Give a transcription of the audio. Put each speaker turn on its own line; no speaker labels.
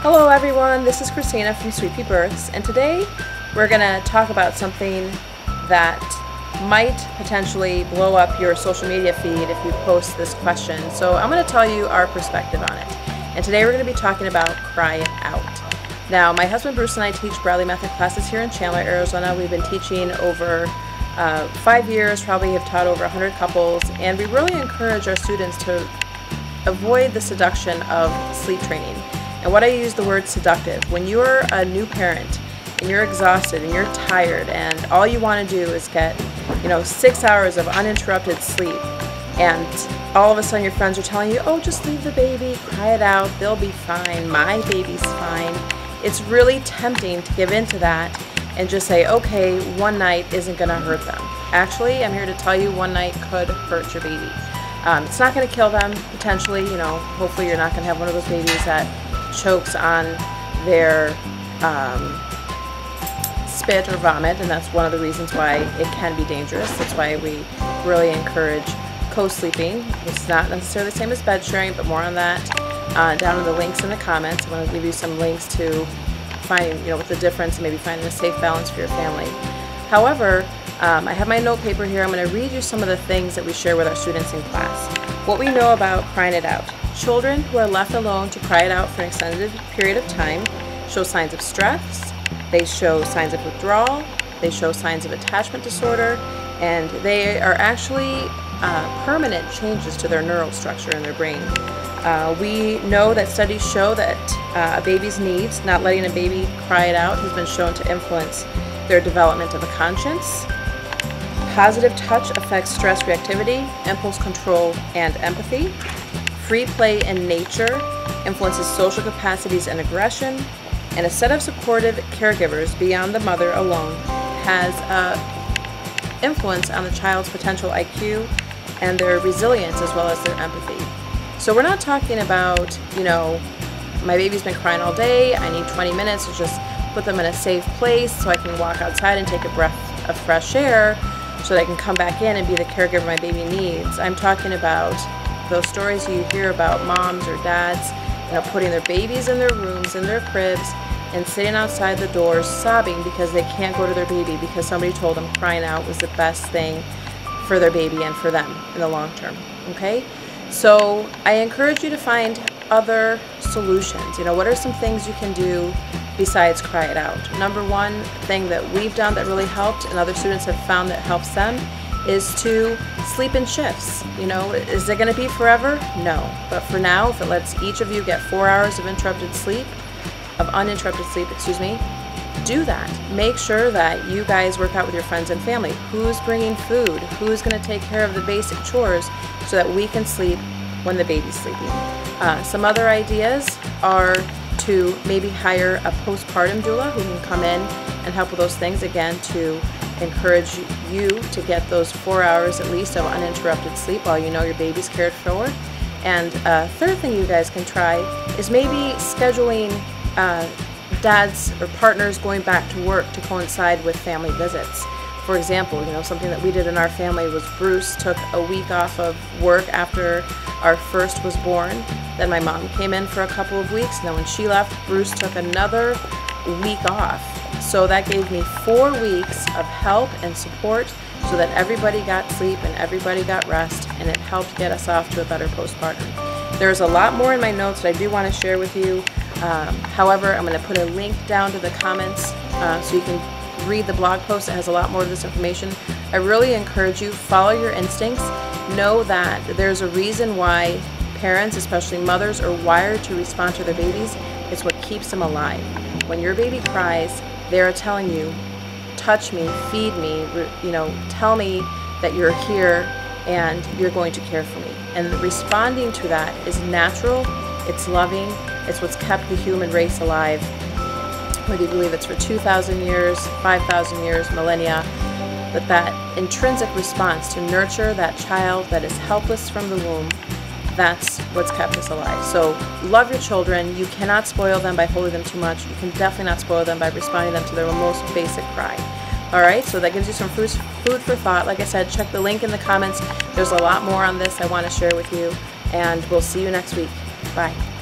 Hello everyone, this is Christina from Sweet Pea Births, and today we're going to talk about something that might potentially blow up your social media feed if you post this question. So I'm going to tell you our perspective on it. And today we're going to be talking about cry it out. Now, my husband Bruce and I teach Bradley Method classes here in Chandler, Arizona. We've been teaching over 5 years, probably have taught over 100 couples, and we really encourage our students to avoid the seduction of sleep training. And what I use the word seductive. When you're a new parent and you're exhausted and you're tired and all you want to do is get 6 hours of uninterrupted sleep, and all of a sudden your friends are telling you, oh, just leave the baby, cry it out, they'll be fine, my baby's fine. It's really tempting to give in to that and just say, okay, one night isn't going to hurt them. Actually, I'm here to tell you one night could hurt your baby. It's not going to kill them, potentially. Hopefully you're not going to have one of those babies that chokes on their spit or vomit, and that's one of the reasons why it can be dangerous. That's why we really encourage co-sleeping. It's not necessarily the same as bed sharing, but more on that down in the links in the comments. I want to give you some links to finding, what the difference and maybe finding a safe balance for your family. However, I have my note paper here. I'm going to read you some of the things that we share with our students in class. What we know about crying it out. Children who are left alone to cry it out for an extended period of time show signs of stress, they show signs of withdrawal, they show signs of attachment disorder, and they are actually permanent changes to their neural structure in their brain. We know that studies show that a baby's needs, not letting a baby cry it out, has been shown to influence their development of a conscience. Positive touch affects stress reactivity, impulse control, and empathy. Free play in nature influences social capacities and aggression, and a set of supportive caregivers beyond the mother alone has influence on the child's potential IQ and their resilience as well as their empathy. So we're not talking about, my baby's been crying all day, I need 20 minutes to just put them in a safe place so I can walk outside and take a breath of fresh air so that I can come back in and be the caregiver my baby needs. I'm talking about those stories you hear about moms or dads, putting their babies in their rooms, in their cribs, and sitting outside the doors sobbing because they can't go to their baby because somebody told them crying out was the best thing for their baby and for them in the long term. Okay? So I encourage you to find other solutions. What are some things you can do besides cry it out? Number one thing that we've done that really helped and other students have found that helps them is to sleep in shifts. Is it going to be forever? No. But for now, if it lets each of you get 4 hours of uninterrupted sleep, do that. Make sure that you guys work out with your friends and family. Who's bringing food? Who's going to take care of the basic chores so that we can sleep when the baby's sleeping? Some other ideas are to maybe hire a postpartum doula who can come in and help with those things, again, to encourage you to get those 4 hours at least of uninterrupted sleep while your baby's cared for. And third thing you guys can try is maybe scheduling dads or partners going back to work to coincide with family visits. For example, something that we did in our family was Bruce took a week off of work after our first was born. Then my mom came in for a couple of weeks, and then when she left, Bruce took another week off. So that gave me 4 weeks of help and support so that everybody got sleep and everybody got rest, and it helped get us off to a better postpartum. There's a lot more in my notes that I do want to share with you. However, I'm going to put a link down to the comments so you can read the blog post that has a lot more of this information. I really encourage you, follow your instincts. Know that there's a reason why parents, especially mothers, are wired to respond to their babies. It's what keeps them alive. When your baby cries, they are telling you, touch me, feed me, tell me that you're here and you're going to care for me. And responding to that is natural, it's loving, it's what's kept the human race alive, whether you believe it's for 2,000 years, 5,000 years, millennia. But that intrinsic response to nurture that child that is helpless from the womb, that's what's kept us alive. So love your children. You cannot spoil them by holding them too much. You can definitely not spoil them by responding them to their most basic cry. Alright, so that gives you some food for thought. Like I said, check the link in the comments. There's a lot more on this I want to share with you, and we'll see you next week. Bye.